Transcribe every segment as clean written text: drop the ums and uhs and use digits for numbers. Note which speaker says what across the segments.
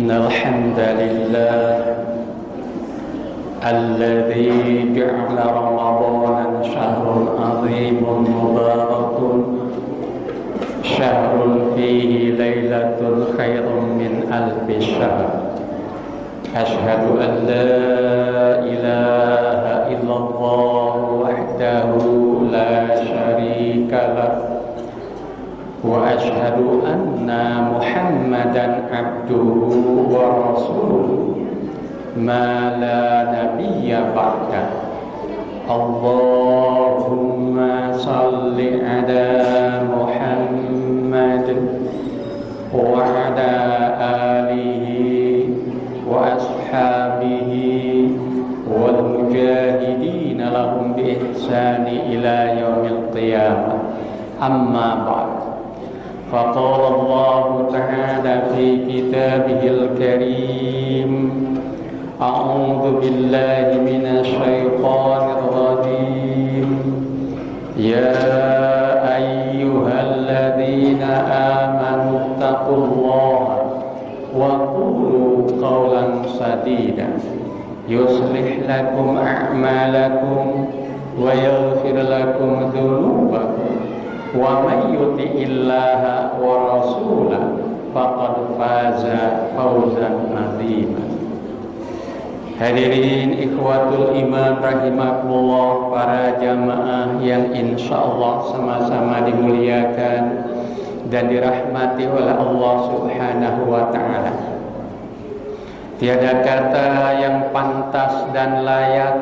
Speaker 1: إن الحمد لله الذي جعل رمضان شهر عظيم مبارك شهر فيه ليلة خير من ألف شهر أشهد أن لا إله إلا الله وحده لا شريك له وأشهد أن محمدا عبده ورسوله ما لا نبي بعده اللهم صل على محمد وعلى آله وأصحابه والمجاهدين لهم بإحسان إلى يوم القيامة أما بعد فقال الله تعالى في كتابه الكريم أعوذ بالله من الشيطان الرجيم يا أيها الذين آمنوا اتقوا الله وقولوا قولا سديدا يصلح لكم أعمالكم ويغفر لكم ذنوبكم ومن يطع الله ورسوله فقد فاز فوزا عظيما. Hadirin ikhwatul iman rahimakumullah, para jamaah yang insyaallah sama-sama dimuliakan dan dirahmati oleh Allah Subhanahu wa taala. Tiada kata yang pantas dan layak,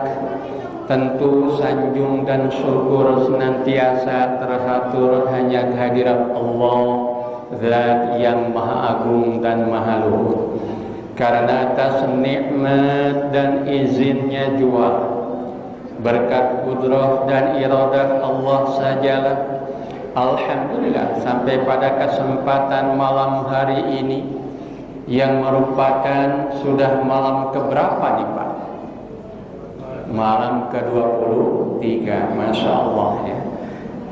Speaker 1: tentu sanjung dan syukur senantiasa terhatur hanya kehadirat Allah, Zat yang Maha Agung dan Maha Luhur. Karena atas nikmat dan izinnya jua, berkat kudrah dan iradah Allah sajalah, alhamdulillah sampai pada kesempatan malam hari ini yang merupakan sudah malam keberapa nih Pak? Malam ke-23, Masya Allah ya.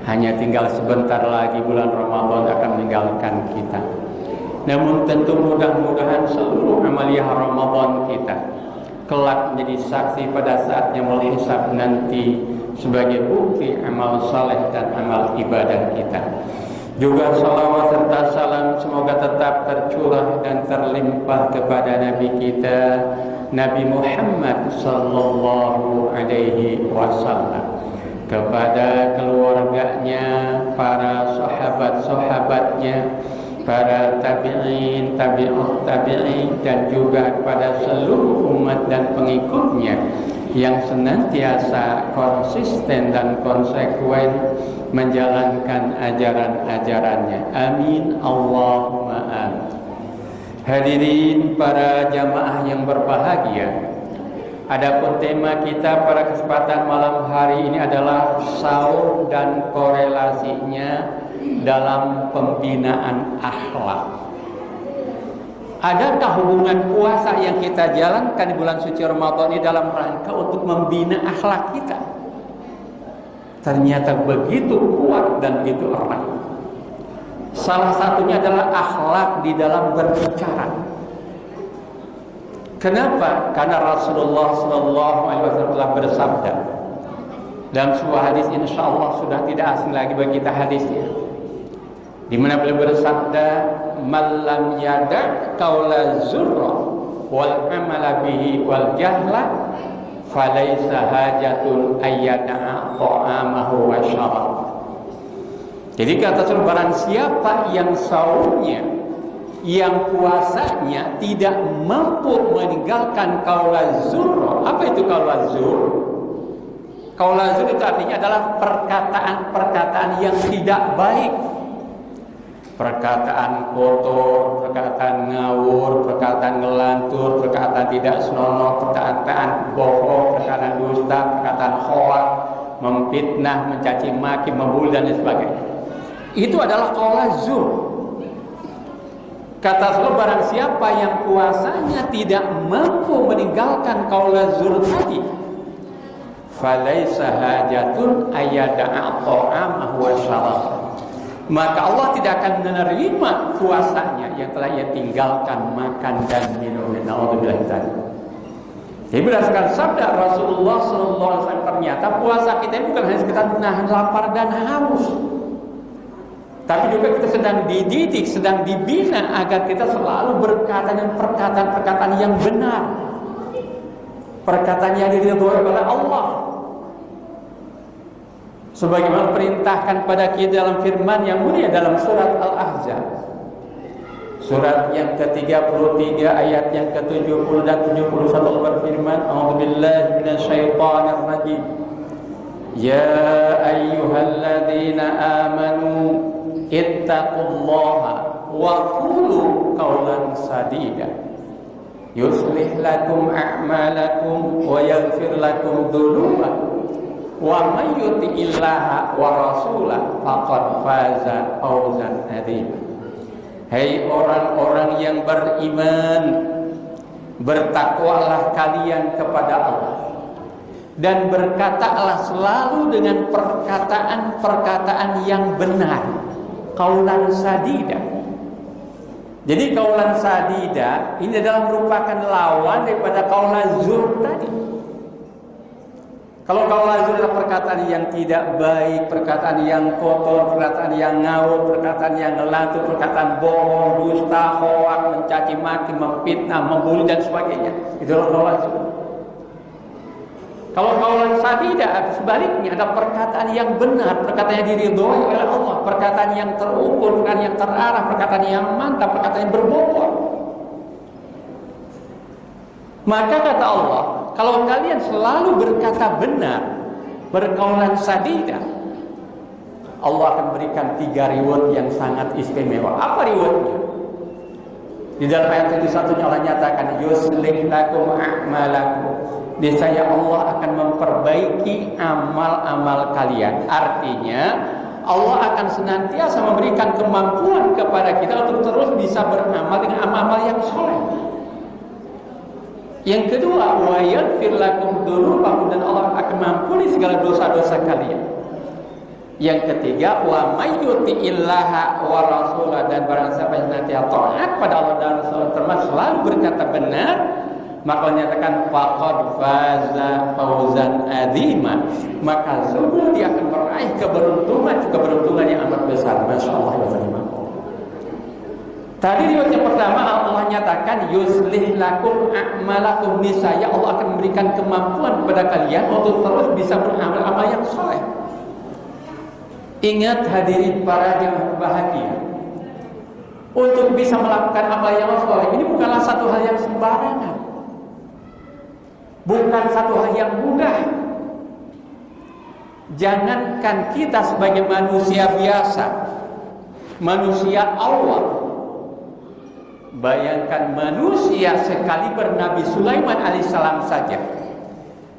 Speaker 1: Hanya tinggal sebentar lagi bulan Ramadan akan meninggalkan kita. Namun tentu mudah-mudahan seluruh amaliyah Ramadan kita kelak menjadi saksi pada saatnya menghisab nanti sebagai bukti amal saleh dan amal ibadah kita. Juga salawat serta salam semoga tetap tercurah dan terlimpah kepada Nabi kita, Nabi Muhammad sallallahu alaihi wasallam, kepada keluarganya, para sahabat-sahabatnya, para tabi'in, tabi'ut tabi'in, dan juga kepada seluruh umat dan pengikutnya yang senantiasa konsisten dan konsekuen menjalankan ajaran-ajarannya. Amin Allahumma amin. Hadirin para jamaah yang berbahagia, adapun tema kita pada kesempatan malam hari ini adalah saum dan korelasinya dalam pembinaan akhlak. Adakah hubungan puasa yang kita jalankan di bulan suci Ramadan ini dalam rangka untuk membina akhlak kita? Ternyata begitu kuat dan begitu erat. Salah satunya adalah akhlak di dalam berbicara. Kenapa? Karena Rasulullah SAW telah bersabda dalam sebuah hadis, insya Allah sudah tidak asing lagi bagi kita hadisnya, di mana beliau bersabda, "Man lam yada' qaula zurra wal amala bihi wal jahla falaisa hajatun ayyada'a ta'amahu wa syarab." Jadi kata barang siapa yang saumnya, yang puasanya tidak mampu meninggalkan qaula zurra. Apa itu qaula zur? Qaula zur itu artinya adalah perkataan-perkataan yang tidak baik. Perkataan kotor, perkataan ngawur, perkataan ngelantur, perkataan tidak senonoh, perkataan bohong, perkataan dusta, perkataan hoak, memfitnah, mencaci maki, membuli dan sebagainya. Itu adalah qaula zur. Kata Rasul, barang siapa yang puasanya tidak mampu meninggalkan qaula zur tadi, falaisa hajatun ayyada'a ta'amahu wa syarab, maka Allah tidak akan menerima puasanya yang telah ia tinggalkan makan dan minum. Naudzubillah dzalik. Jadi berdasarkan sabda Rasulullah SAW, ternyata puasa kita bukan hanya sekedar menahan lapar dan haus, tapi juga kita sedang dididik, sedang dibina agar kita selalu berkata dengan perkataan-perkataan yang benar, perkataan yang diridhoi oleh Allah. Sebagaimana perintahkan pada kita dalam firman yang mulia dalam surat Al-Ahzab, surat yang ke-33 ayat yang ke-70 dan 71, Allah berfirman, A'udzubillahi minasyaitonir rajim. Ya ayyuhalladzina amanu ittaqullaha wa qulu qawlan sadida yuslih lakum a'malakum wa yaghfir lakum dzunubakum wa may yuti'illaha wa rasulahu faqad faza fawzan 'azima. Hai orang-orang yang beriman, bertakwalah kalian kepada Allah dan berkatalah selalu dengan perkataan-perkataan yang benar, qaulan sadida. Jadi qaulan sadida ini adalah merupakan lawan daripada qaulan zur tadi. Kalau qaulan zur adalah perkataan yang tidak baik, perkataan yang kotor, perkataan yang ngawur, perkataan yang ngelantur, perkataan bohong, dusta, hoak, mencaci maki, memfitnah, membuli dan sebagainya. Itu adalah qaulan zur. Kalau qaulan sadida sebaliknya ada perkataan yang benar, perkataan yang diridhoi oleh Allah, perkataan yang terukur, perkataan yang terarah, perkataan yang mantap, perkataan yang berbobot. Maka kata Allah, kalau kalian selalu berkata benar, berqaulan sadida, Allah akan berikan 3 reward yang sangat istimewa. Apa rewardnya? Di dalam ayat 71 Allah nyatakan, yuslih lakum a'malakum. Niscaya Allah akan memperbaiki amal-amal kalian. Artinya Allah akan senantiasa memberikan kemampuan kepada kita untuk terus bisa beramal dengan amal-amal yang soleh. Yang kedua, wa yaghfir lakum dzunubakum, dan Allah akan mengampuni segala dosa-dosa kalian. Yang ketiga, wa may yuti'illaha wa rasulahu, dan barang siapa yang senantiasa taat pada Allah dan Rasul, termasuk selalu berkata benar, maka menyatakan faqad faza fawzan adzima, maka sungguh dia akan meraih keberuntungan yang amat besar. Masyaallah ya Allah. Tadi riwayat yang pertama Allah nyatakan yuslih lakum a'malakum, niscaya Allah akan memberikan kemampuan kepada kalian untuk terus bisa beramal-amal yang soleh. Ingat hadirin para jemaah bahagia, untuk bisa melakukan amal yang soleh ini bukanlah satu hal yang sembarangan, bukan satu hal yang mudah. Jangankan kita sebagai manusia biasa, manusia awam, bayangkan manusia sekaliber Nabi Sulaiman alaihissalam saja,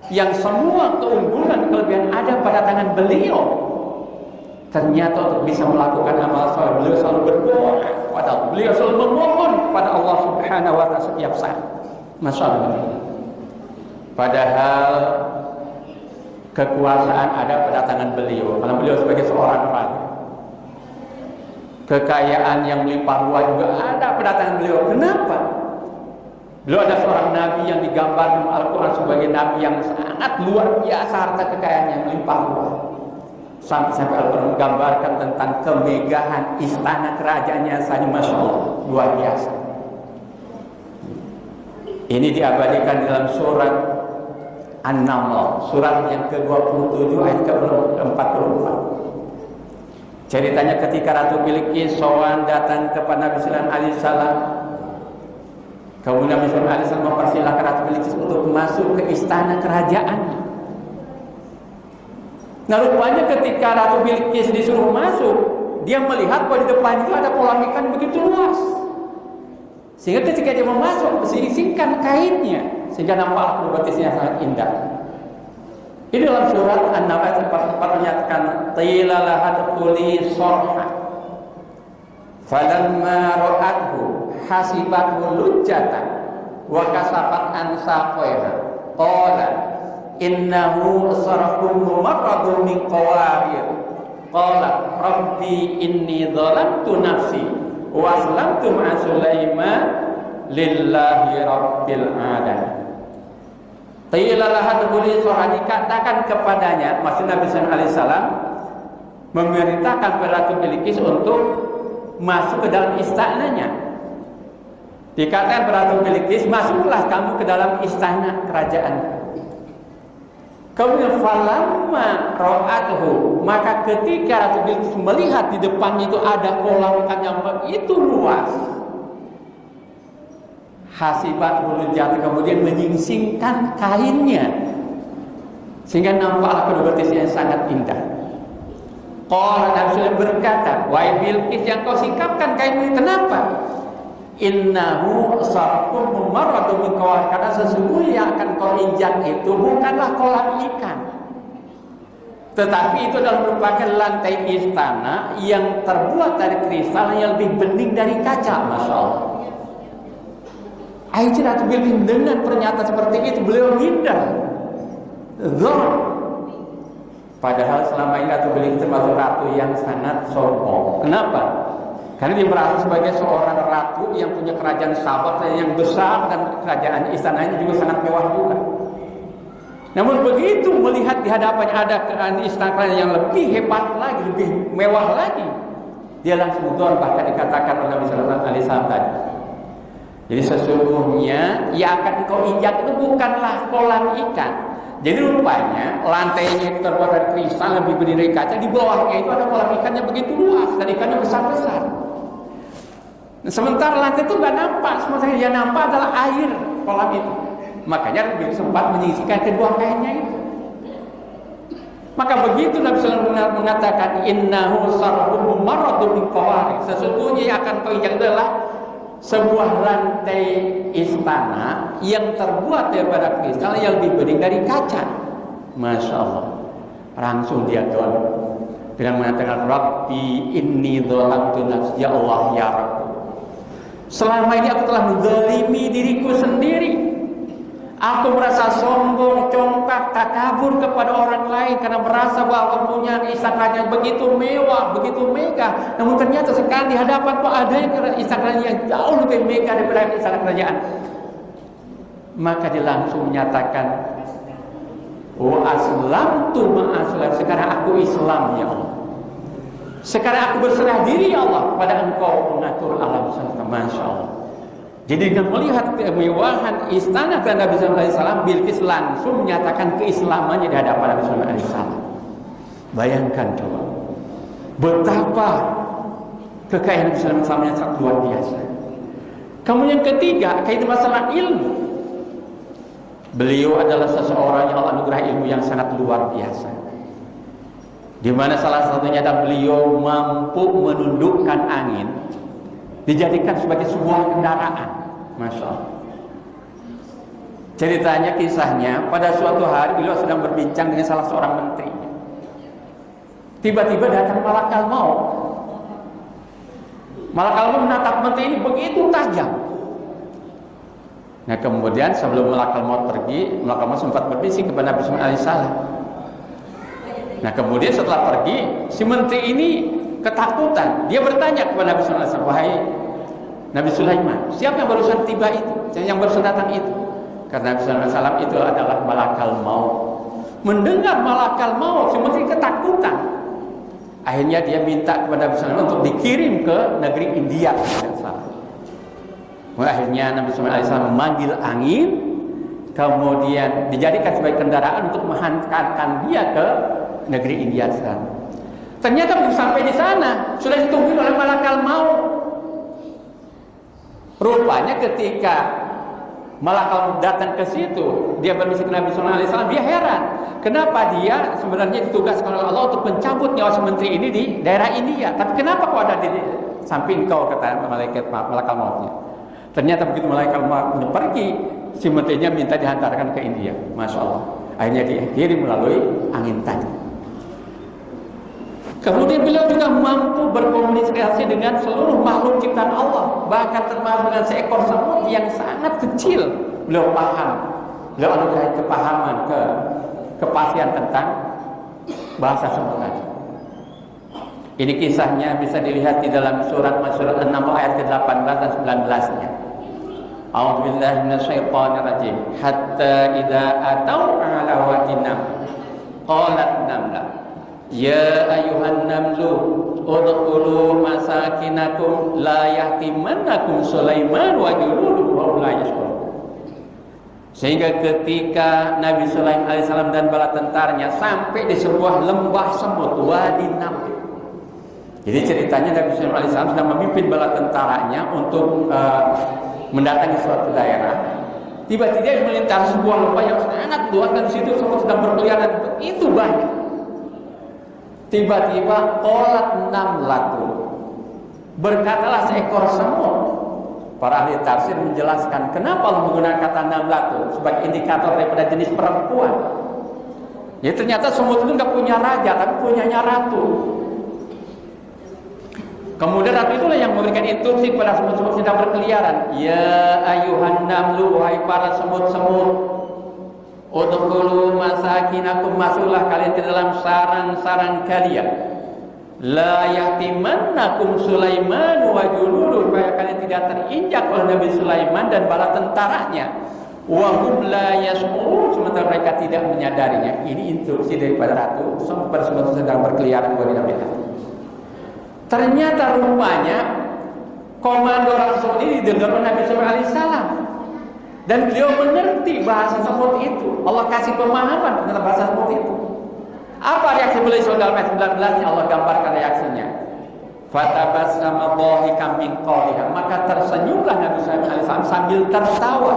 Speaker 1: yang semua keunggulan kelebihan ada pada tangan beliau, ternyata untuk bisa melakukan amal soleh beliau selalu berdoa kepada Allah, beliau selalu memohon kepada Allah Subhanahu wa ta'ala setiap saat. Masya Allah. Padahal kekuasaan ada pada tangan beliau, karena beliau sebagai seorang raja. Kekayaan yang melimpah ruah juga ada pada tangan beliau. Kenapa? Beliau ada seorang nabi yang digambarkan Al-Quran sebagai nabi yang sangat luar biasa harta kekayaan yang melimpah ruah. Sampai Al-Quran menggambarkan tentang kemegahan istana kerajaannya saja, Masya Allah, luar biasa. Ini diabadikan dalam surat An-Naml, surat yang ke-27 ayat ke-44. Ceritanya ketika Ratu Bilqis sowan datang kepada Nabi Sulaiman alaihissalam, kemudian Nabi Sulaiman alaihissalam mempersilahkan Ratu Bilqis untuk masuk ke istana kerajaannya. Nah, rupanya ketika Ratu Bilqis disuruh masuk, dia melihat bahwa di depan itu ada kolam ikan begitu luas, sehingga ketika dia mau masuk, disingkan kainnya sehingga nampaklah betisnya sangat indah. Ini dalam surat An-Naml ayat 44 menyatakan qila laha dkhuli sarha falamma ra'athu hasibathu lujjatan wa kasafat an saqaiha qala innahu sarhun mumarradun min qawarir qalat rabbi inni dhalamtu nafsi wa aslamtu ma'a Sulaiman lillahi rabbil alamin. Qila laha taquli surah, dikatakan kepadanya, maksud Nabi sallallahu alaihi wasallam memerintahkan kepada Ratu Bilqis untuk masuk ke dalam istananya. Dikatakan kepada Ratu Bilqis, masuklah kamu ke dalam istana kerajaan. Kemudian falamma ra'atuhu, maka ketika Ratu Bilqis melihat di depannya itu ada kolam ikan yang begitu luas, hasibat hulujat, kemudian menyingsingkan kainnya sehingga nampaklah kedua betisnya yang sangat indah. Qala, Nabi Sulaiman berkata, wahai Bilqis, yang kau singkapkan kainmu, kenapa? Innahu sarqum mumarradu min qawar, karena sesungguhnya yang akan kau injak itu bukanlah kolam ikan, tetapi itu adalah merupakan lantai istana yang terbuat dari kristal yang lebih bening dari kaca. Masya Allah. Aisyah Ratu Bilqis dengan pernyataan seperti itu beliau hindar. Padahal selama ini Ratu Bilqis termasuk ratu yang sangat sombong. Kenapa? Karena dia merasa sebagai seorang ratu yang punya kerajaan sahabat yang besar dan kerajaan istananya juga sangat mewah juga. Namun begitu melihat di hadapannya ada istana yang lebih hebat lagi, lebih mewah lagi, dia langsung don, bahkan dikatakan oleh Nabi sallallahu alaihi wasallam tadi. Jadi sesungguhnya yang akan kau injak itu bukanlah kolam ikan. Jadi rupanya lantainya itu terbuat dari kristal lebih gede dari kaca, di bawahnya itu ada kolam ikan yang begitu luas dan ikannya besar-besar. Nah, sementara lantai itu nggak nampak, sementara yang nampak adalah air kolam itu. Makanya Nabi sempat menyisihkan kedua kainnya itu. Maka begitu Nabi sallallahu alaihi wasallam mengatakan innahu sarhum mumarradun min qawari, sesungguhnya yang akan kau injak adalah sebuah lantai istana yang terbuat daripada kristal yang lebih bening dari kaca. Masya Allah. Langsung dia doa dengan mengatakan Rabbi inni dzalamtu nafsi, ya Allah ya Rabb, selama ini aku telah menzalimi diriku sendiri. Aku merasa sombong, congkak, takabur kepada orang lain karena merasa bahwa punya istananya begitu mewah, begitu megah. Namun ternyata sekarang di hadapanku ada yang istana yang jauh lebih megah daripada istana kerajaan. Maka dia langsung menyatakan, wa aslamtu ma'a Sulaiman, sekarang aku Islam ya Allah. Sekarang aku berserah diri ya Allah pada Engkau mengatur alam semesta. Masya Allah. Jadi dengan melihat kemewahan istana Nabi sallallahu alaihi wasallam, Bilqis langsung menyatakan keislamannya di hadapan Nabi sallallahu alaihi wasallam. Bayangkan coba betapa kekayaan Nabi sallallahu alaihi wasallam yang sangat luar biasa. Kemudian ketiga, kaitan masalah ilmu. Beliau adalah seseorang yang Allah anugerah ilmu yang sangat luar biasa. Di mana salah satunya adalah beliau mampu menundukkan angin, dijadikan sebagai sebuah kendaraan. Masya Allah. Ceritanya, kisahnya, pada suatu hari beliau sedang berbincang dengan salah seorang menteri. Tiba-tiba datang malakal maut. Malakal maut menatap menteri ini begitu tajam. Nah kemudian sebelum malakal maut pergi, malakal maut sempat berbisik kepada Nabi sallallahu alaihi wasallam. Nah kemudian setelah pergi, si menteri ini ketakutan. Dia bertanya kepada Nabi sallallahu alaihi wasallam, wahai Nabi Sulaiman, siapa yang barusan tiba itu, yang barusan datang itu? Karena Nabi sallallahu alaihi wasallam itu adalah malakal maut. Mendengar malakal maut, si menteri ketakutan. Akhirnya dia minta kepada Nabi sallallahu alaihi wasallam untuk dikirim ke negeri India. Akhirnya Nabi sallallahu alaihi wasallam memanggil angin, kemudian dijadikan sebagai kendaraan untuk menghantarkan dia ke negeri India sana. Ternyata belum sampai di sana, sudah ditunggu oleh malakal maut. Rupanya ketika malakal maut datang ke situ, dia berbisik ke Nabi sallallahu alaihi wasallam, dia heran. Kenapa dia sebenarnya ditugaskan oleh Allah untuk mencabut nyawa si menteri ini di daerah India, tapi kenapa kok ada di samping kau, kata malaikat malakal mautnya. Ternyata begitu malaikat maut pergi, si menterinya minta dihantarkan ke India. Masya Allah. Akhirnya dikirim melalui angin tadi. Kemudian beliau juga mampu berkomunikasi dengan seluruh makhluk ciptaan Allah, bahkan termasuk dengan seekor semut yang sangat kecil. Beliau paham, beliau anugerah kepahaman, kepastian tentang bahasa semut tadi. Ini kisahnya bisa dilihat di dalam surat An-Naml ayat ke-18 dan 19-nya. A'udzubillahi minasyaitonirrajim. Hatta idza atau ala wadinam qalat namlah ya ayuhan namlu udkhulu masakinakum la yahtimannakum Sulaiman wa juluduhu wa la yashkurun. Sehingga ketika Nabi Sulaiman alaihissalam dan bala tentaranya sampai di sebuah lembah semut Wadi Naml. Jadi ceritanya Nabi Sulaiman alaihissalam sedang memimpin bala tentaranya untuk mendatangi suatu daerah. Tiba-tiba melintasi sebuah lembah yang sangat luas dan di situ semut sedang berkeliaran itu banyak. Tiba-tiba qalat namlatu, berkatalah seekor semut. Para ahli tafsir menjelaskan kenapa Allah menggunakan kata namlatu sebagai indikator daripada jenis perempuan. Ya ternyata semut itu nggak punya raja, tapi punyanya ratu. Kemudian ratu itulah yang memberikan instruksi kepada semut-semut sedang berkeliaran. Ya ayuhan namlu, wahai para semut-semut, udkhulu masakinakum, masuklah kalian ke dalam sarang-sarang kalian. La yahtimannakum Sulaiman wa juluduhu, supaya kalian tidak terinjak oleh Nabi Sulaiman dan bala tentaranya. Wa hum la yash'urun, sementara mereka tidak menyadarinya. Ini instruksi daripada ratu. Semut sedang berkeliaran di Nabi. Ternyata rupanya komando ratu ini didengar oleh Nabi Sulaiman alaihissalam. Dan beliau mengerti bahasa semut itu. Allah kasih pemahaman tentang bahasa semut itu. Apa reaksi beliau dalam ayat 19-nya? Allah gambarkan reaksinya. Fatabassama dhahikan min qawliha, maka tersenyumlah Nabi Sulaiman alaihissalam sambil tertawa.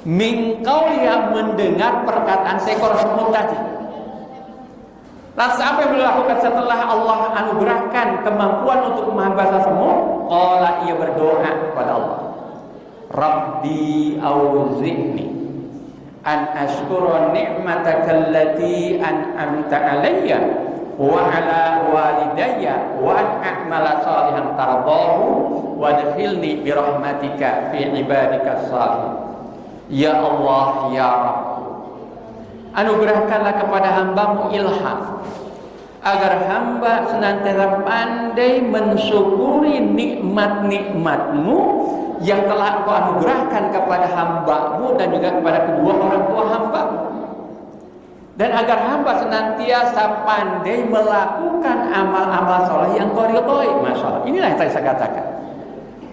Speaker 1: Min qawliha, mendengar perkataan seekor semut tadi. Lalu apa yang beliau lakukan setelah Allah anugerahkan kemampuan untuk memahami bahasa semut? Qala, ia berdoa kepada Allah. Rabbi auzi'ni an ashkura ni'mataka allati an'amta alayya wa ala walidayya wa an a'mala salihan tardahu wa adkhilni bi rahmatika fi ibadika salihin. Ya Allah, ya Rabb, anugerahkanlah kepada hambamu ilham agar hamba senantiasa pandai mensyukuri nikmat-nikmatmu yang telah Engkau anugerahkan kepada hamba-Mu dan juga kepada kedua orang tua hamba-Mu, dan agar hamba senantiasa pandai melakukan amal-amal soleh yang Kau ridhoi. Masya Allah, inilah yang tadi saya katakan.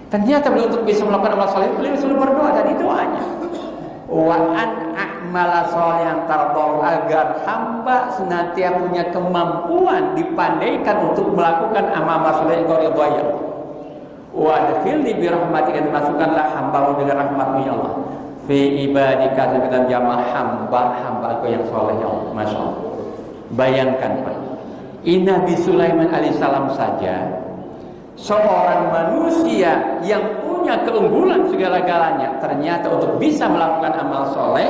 Speaker 1: Ternyata beliau untuk bisa melakukan amal soleh, beliau selalu berdoa, dan itu doanya wa an a'mala sholihan tardahu, agar hamba senantiasa punya kemampuan dipandaikan untuk melakukan amal-amal soleh yang Kau ridhoi. Wa adkhilni bi rahmatika, masukkanlah hamba-Mu dengan rahmat-Mu ya Allah, fi ibadika, dalam jamaah hamba-hamba Kau yang soleh ya Allah. Masya Allah. Bayangkan Pak, Nabi Sulaiman alaihissalam saja, seorang manusia yang punya keunggulan segala-galanya, ternyata untuk bisa melakukan amal soleh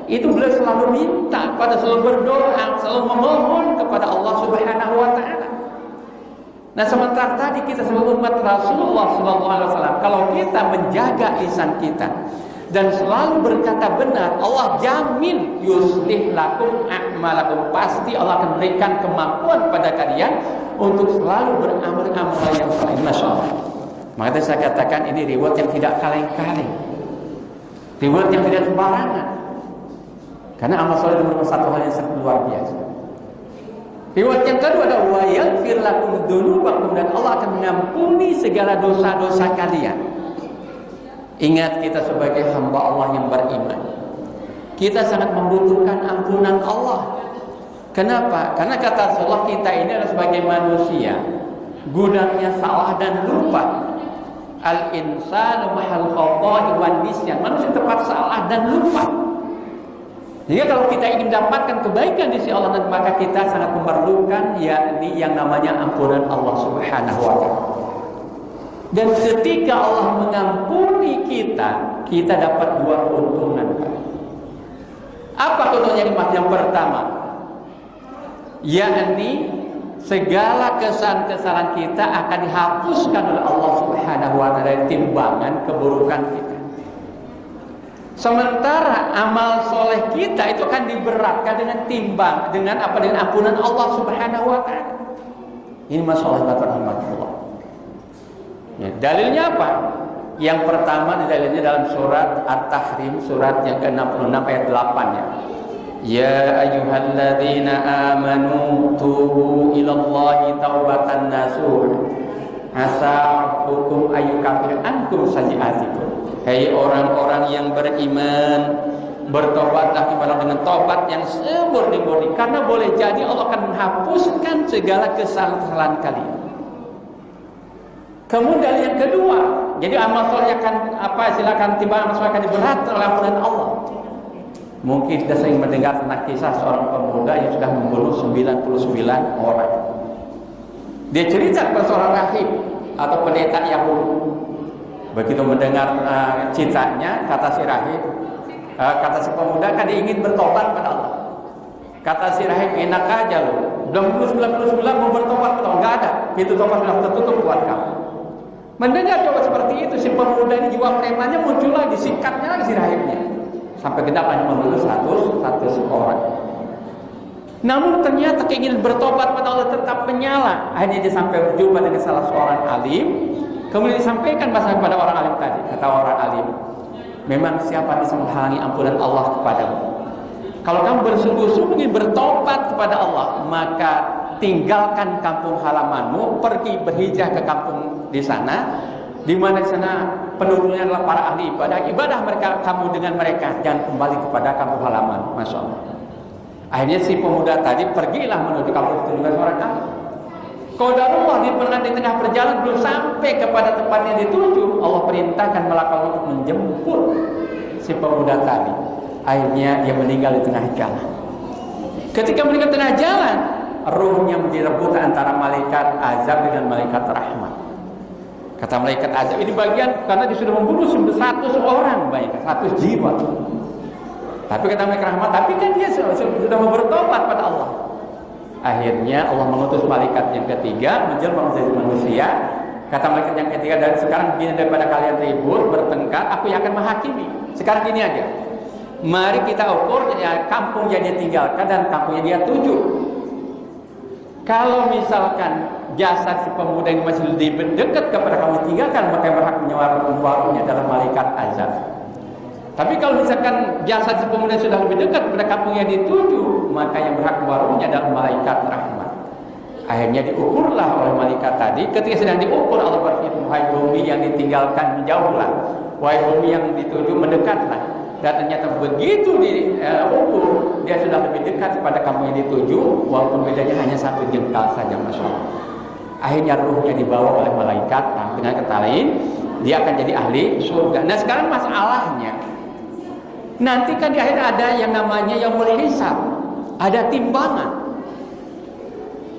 Speaker 1: itu beliau selalu minta, selalu berdoa, selalu memohon kepada Allah Subhanahu wa Ta'ala. Nah, sementara tadi kita sebagai umat Rasulullah SAW, kalau kita menjaga lisan kita dan selalu berkata benar, Allah jamin yuslih lakum a'malakum, pasti Allah akan berikan kemampuan pada kalian untuk selalu beramal-amal yang saleh. Masya Allah. Maka saya katakan ini reward yang tidak kaleng-kaleng, reward yang tidak sembarangan, karena amal saleh merupakan satu hal yang sangat luar biasa. Riwayat yang kedua adalah wa yaghfir lakum dzunubakum, dan Allah akan mengampuni segala dosa-dosa kalian. Ingat, kita sebagai hamba Allah yang beriman, kita sangat membutuhkan ampunan Allah. Kenapa? Karena kata Allah, kita ini adalah sebagai manusia, gudangnya salah dan lupa. Al-insanu mahal khata'i wan nisyan, manusia tempat salah dan lupa. Jadi kalau kita ingin mendapatkan kebaikan di sisi Allah, maka kita sangat memerlukan yakni yang namanya ampunan Allah Subhanahu wa Ta'ala. Dan ketika Allah mengampuni kita, kita dapat dua keuntungan. Apa keuntungannya? Yang pertama, yakni segala kesalahan kita akan dihapuskan oleh Allah Subhanahu wa Ta'ala dari timbangan keburukan kita. Sementara amal soleh kita itu akan diberatkan dengan timbang, dengan ampunan Allah Subhanahu wa Ta'ala. Ini masalah rahmatullah. Ya, dalilnya apa? Yang pertama dalilnya dalam surat At-Tahrim, surat yang ke-66 ayat 8 ya. Ya ayyuhalladzina amanu tubu ilallahi taubatan nasuha. Asa rabbukum ayyukaffir ankum sayyi'atikum. Hai orang-orang yang beriman, bertobatlah kepada dengan tobat yang semurni-murni, karena boleh jadi Allah akan menghapuskan segala kesalahan kalian. Kemudian yang kedua, jadi amal soleh akan silakan tiba amal soleh akan diberatkan oleh ampunan Allah. Mungkin kita sering mendengar tentang kisah seorang pemuda yang sudah membunuh 99 orang. Dia cerita kepada seorang rahib atau pendeta Yahudi. Begitu mendengar ceritanya, kata si rahib, kata si pemuda kan dia ingin bertobat pada Allah. Kata si rahib, enak aja loh, belum 99 mau bertobat pada Allah, nggak ada, pintu tobat sudah tertutup buat kamu. Mendengar coba seperti itu, si pemuda ini jiwa premannya muncul lagi, sikatnya lagi si rahibnya, sampai genap hanya membunuh 100 orang. Namun ternyata keinginan bertobat pada Allah tetap menyala. Akhirnya dia sampai berjumpa dengan salah seorang alim. Kemudian disampaikan masalah kepada orang alim tadi. Kata orang alim, memang siapa bisa menghalangi ampunan Allah kepadamu? Kalau kamu bersungguh-sungguh ingin bertobat kepada Allah, maka tinggalkan kampung halamanmu, pergi berhijrah ke kampung di sana, di mana di sana penduduknya adalah para ahli ibadah mereka, kamu dengan mereka, jangan kembali kepada kampung halaman. Masya Allah. Akhirnya si pemuda tadi pergilah menuju kampung itu dengan orang ahli. Qadarullah di tengah perjalanan belum sampai kepada tempat yang dituju, Allah perintahkan malaikat untuk menjemput si pemuda tadi. Akhirnya dia meninggal di tengah jalan. Ketika meninggal di tengah jalan, ruhnya direbutan antara malaikat azab dengan malaikat rahmat. Kata malaikat azab, ini bagian karena dia sudah membunuh 100 orang, banyak 100 jiwa. Tapi kata malaikat rahmat, tapi kan dia sudah mau bertobat pada Allah. Akhirnya Allah mengutus malaikat yang ketiga menjelma menjadi manusia. Kata malaikat yang ketiga, dan sekarang begini, daripada kalian ribut bertengkar, aku yang akan menghakimi. Sekarang gini aja, mari kita ukur ya, kampung yang dia tinggalkan dan kampung yang dia tuju. Kalau misalkan jasad si pemuda yang masih lebih dekat kepada kamu tinggalkan, maka yang berhak menyewarunya adalah malaikat azab. Tapi kalau misalkan jasad si pemuda sudah lebih dekat kepada kampung yang dituju, maka yang berhak menyewarunya adalah malaikat rahmat. Akhirnya diukurlah oleh malaikat tadi. Ketika sedang diukur, Allah berfirman, wahai bumi yang ditinggalkan menjauhlah, wahai bumi yang dituju mendekatlah. Dan ternyata begitu diukur, dia sudah lebih dekat kepada kamu yang dituju, walaupun bedanya hanya 1 jengkal saja. Masya Allah. Akhirnya ruhnya dibawa oleh malaikat. Nah, dengan kata lain, dia akan jadi ahli surga. Nah sekarang masalahnya, nanti kan di akhir ada yang namanya yaumul hisab, ada timbangan.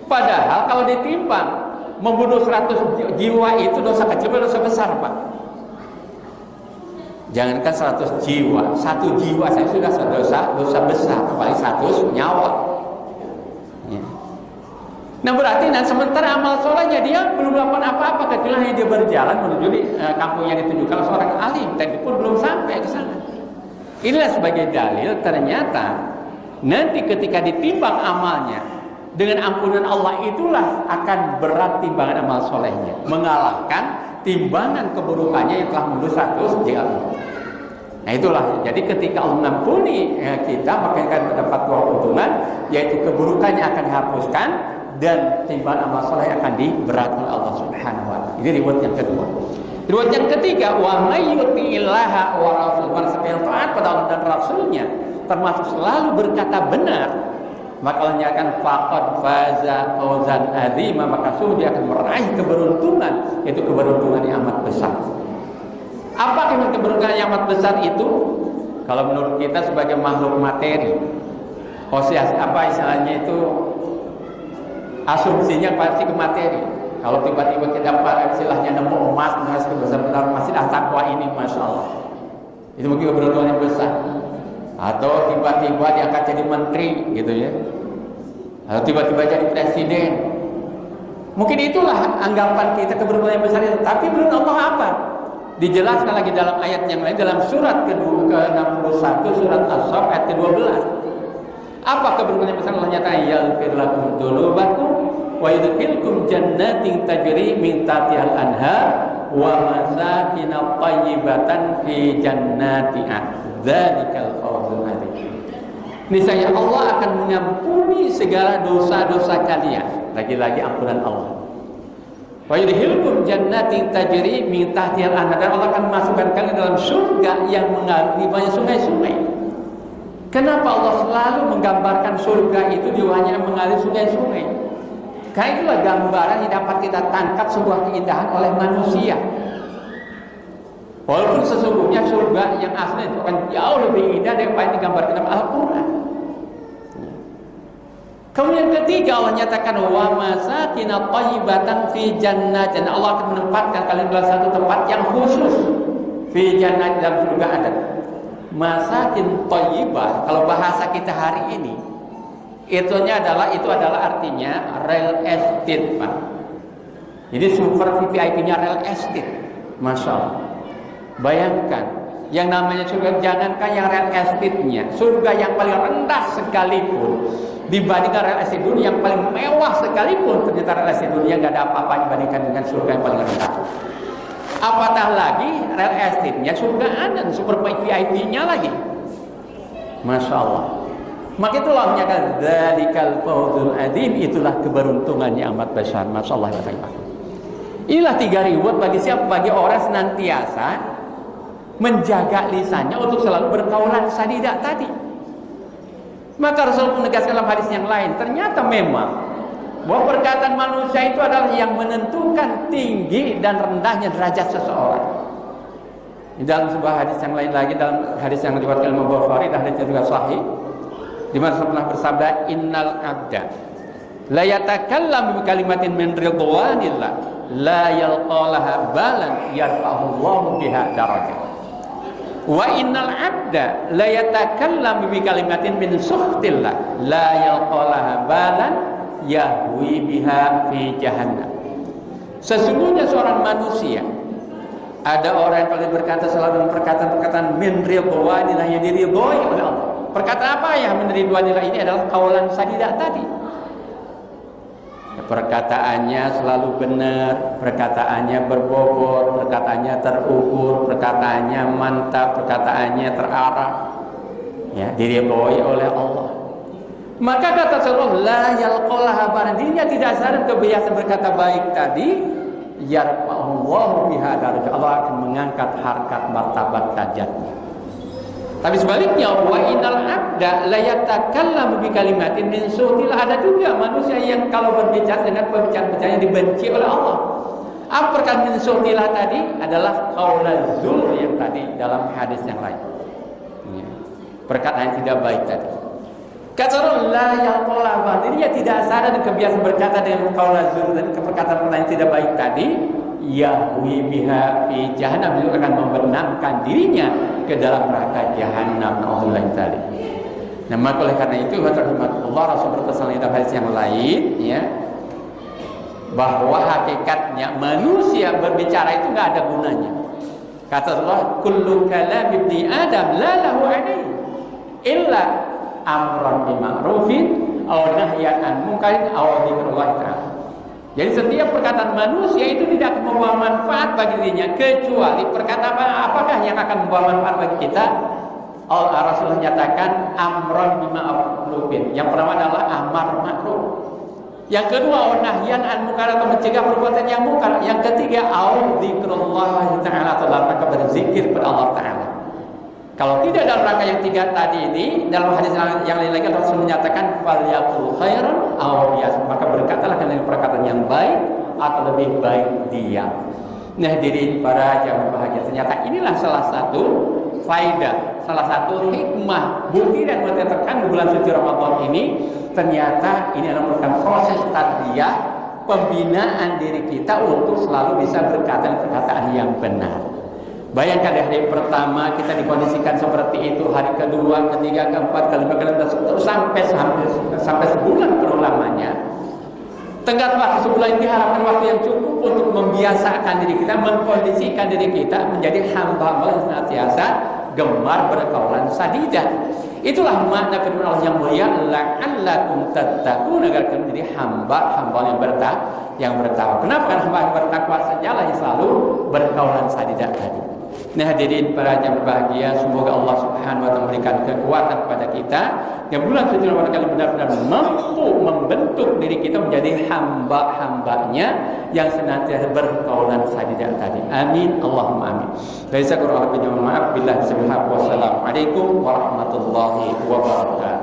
Speaker 1: Padahal kalau ditimbang, membunuh 100 jiwa itu dosa kecil atau dosa besar, Pak? Jangankan 100 jiwa, 1 jiwa saya sudah dosa besar, apalagi 100 nyawa. Ya. Nah berarti, nah sementara amal solehnya dia belum melakukan apa-apa, kecuali hanya dia berjalan menuju di kampung yang dituju. Kalau seorang alim tadi pun belum sampai ke sana. Inilah sebagai dalil ternyata nanti ketika ditimbang amalnya dengan ampunan Allah, itulah akan berat timbangan amal solehnya, mengalahkan timbangan keburukannya yang telah membunuh 100 jiwa. Nah itulah, jadi ketika Allah mengampuni kita, maka akan mendapat 2 keuntungan, yaitu keburukannya akan dihapuskan dan timbangan amal soleh akan diberatkan oleh Allah Subhanahu wa taala. Ini riwayat yang kedua. Riwayat yang ketiga, wa may yuti'illaha wa rasulahu, siapa yang taat pada Allah dan Rasulnya, termasuk selalu berkata benar, maka Allah nyatakan faqad faza fawzan azima, maka sungguh dia akan meraih keberuntungan, yaitu keberuntungan yang amat besar. Apa keberuntungan yang amat besar itu? Kalau menurut kita sebagai makhluk materi, apa istilahnya itu, asumsinya pasti ke materi. Kalau tiba-tiba kita istilahnya nemu emas sebesar-besar masih takwa ini, masya Allah, itu mungkin keberuntungan yang besar. Atau tiba-tiba dia akan jadi menteri gitu ya, atau tiba-tiba jadi presiden. Mungkin itulah anggapan kita keberuntungan yang besar itu. Tapi menurut Allah apa? Dijelaskan lagi dalam ayat yang lain, dalam surat ke-61 surat As-Saff ayat ke-12. Apa keberuntungan yang besar? Allah nyatakan yaghfir lakum dzunubakum wa yudkhilkum jannatin tajri min tahtihal anhar wa masakin thayyibatan fi jannati adn. Dzalikal fawzul adzim. Niscaya Allah akan mengampuni segala dosa-dosa kalian. Lagi-lagi ampunan Allah. Wa yudkhilkum jannatin tajri min tahtihal anhar. Dan Allah akan masukkan kalian dalam surga yang mengalir banyak sungai-sungai. Kenapa Allah selalu menggambarkan surga itu hanya mengalir sungai-sungai? Karena itulah gambaran yang dapat kita tangkap sebuah keindahan oleh manusia. Walaupun sesungguhnya surga yang asli itu akan jauh lebih indah daripada yang digambarkan dalam Al-Quran. Kemudian ketiga Allah nyatakan wa masakin thayyibatan fi jannatin. Allah akan menempatkan kalian dalam satu tempat yang khusus fi jannat, dalam surga ada. Masakin thayyibah kalau bahasa kita hari ini itu adalah artinya real estate, Pak. Jadi super VIP-nya real estate. Masya Allah. Bayangkan yang namanya surga, jangankan yang real estate-nya, surga yang paling rendah sekalipun dibandingkan real estate dunia yang paling mewah sekalipun, ternyata real estate dunia nggak ada apa-apa dibandingkan dengan surga yang paling rendah. Apatah lagi real estate-nya surga ada super VIP-nya lagi. Masya Allah. Maka itulah menyatakan dzalikal fawzul adzim, itulah keberuntungan yang amat besar. Masya Allah. Inilah 3 reward bagi siapa? Bagi orang senantiasa menjaga lisannya untuk selalu berkaulan sadidah tadi. Maka Rasul menegaskan dalam hadis yang lain, ternyata memang bahwa perkataan manusia itu adalah yang menentukan tinggi dan rendahnya derajat seseorang. Di dalam sebuah hadis yang lain lagi, dalam hadis yang diriwayatkan Imam Bukhari dan hadisnya juga sahih, di mana Rasulullah bersabda, innal abda la yatakallamu bi kalimatin min ridwanillah la yalqalaha balan yarfa'ullahu biha darajat. Wa innal abda la yatakallamu bi kalimatin min sukhtillah la yalqalaha balan yahwi biha fi jahannam. Sesungguhnya seorang manusia, ada orang yang paling berkata selalu dengan perkataan-perkataan min ridwanillah, yang diridhoi oleh Allah. Perkataan apa yang min ridwanillah ini adalah kaulan sadidah tadi. Perkataannya selalu benar, perkataannya berbobot, perkataannya terukur, perkataannya mantap, perkataannya terarah, ya, diridhoi oleh Allah. Maka kata Rasulullah, la yalqalaha balan, dirinya tidak sadar kebiasaan berkata baik tadi, yarfa'ullahu biha darajat, Allah akan mengangkat harkat martabat derajatnya. Tapi sebaliknya, wa innal abda la yatakallamu bi kalimatin min su'til, ada juga manusia yang kalau berbicara dengan pembicaraan-pembicaraan yang dibenci oleh Allah. Apa perkataan min su'til tadi adalah qaulaz zur yang tadi dalam hadis yang lain. Ya. Perkataan yang tidak baik tadi. Kata Allah, la yalqalaha, dirinya tidak sadar dan kebiasaan berkata dengan qaulaz zur dan perkataan yang tidak baik tadi, yahwi biha fi jahannam, itu akan membenamkan dirinya ke dalam neraka jahannam. Naudzubillah tadi. Nah, maka oleh karena itu Allah Rasul berpesan dalam hadis yang lain, ya, bahwa hakikatnya manusia berbicara itu nggak ada gunanya. Kata Allah, kullu kalam ibni adam la lahu aini illa amran bi ma'rufin aw nahyan an munkarin aw dzikrullah ta'ala. Jadi setiap perkataan manusia itu tidak akan membawa manfaat bagi dirinya, kecuali perkataan apakah yang akan membawa manfaat bagi kita. Rasulullah nyatakan amron bima ma'rufin. Yang pertama adalah amar ma'ruf. Yang kedua nahyan an munkar, atau mencegah perbuatan yang munkar. Yang ketiga dzikrullah ta'ala, atau rangka berzikir kepada Allah Ta'ala. Kalau tidak dalam rangka yang 3 tadi ini, dalam hadis yang lain lagi Rasul menyatakan falyaqul khairan aw liyasmut, maka berkatalah dengan perkataan yang baik atau lebih baik diam. Nah, hadirin para jamaah bahagia, ternyata inilah salah satu faidah, salah satu hikmah, bukti dan menetapkan di bulan suci Ramadan ini, ternyata ini adalah merupakan proses tarbiyah, pembinaan diri kita untuk selalu bisa berkata perkataan yang benar. Bayangkan di hari pertama kita dikondisikan seperti itu, hari kedua, ketiga, keempat, kelima, kelima, sampai sebulan penuh lamanya. Tenggat waktu sebulan ini diharapkan waktu yang cukup untuk membiasakan diri kita, mengkondisikan diri kita menjadi hamba-hamba yang senantiasa gemar berkaulan sadidah. Itulah makna firman Allah yang mulia, la'allakum tattaqun, agar kalian menjadi hamba-hamba yang bertakwa. Kenapa? Karena hamba yang bertakwa sajalah yang selalu berkaulan sadidah tadi. Nah, hadirin para jamaah berbahagia, semoga Allah Subhanahu wa taala memberikan kekuatan kepada kita yang bulan suci Ramadan kali benar-benar mampu membentuk diri kita menjadi hamba-hambanya yang senantiasa berkaulan sadidah tadi. Amin, Allahumma amin. Dari saya kurang lebih mohon maaf. Billahi taufiq. Wassalamualaikum warahmatullahi wabarakatuh.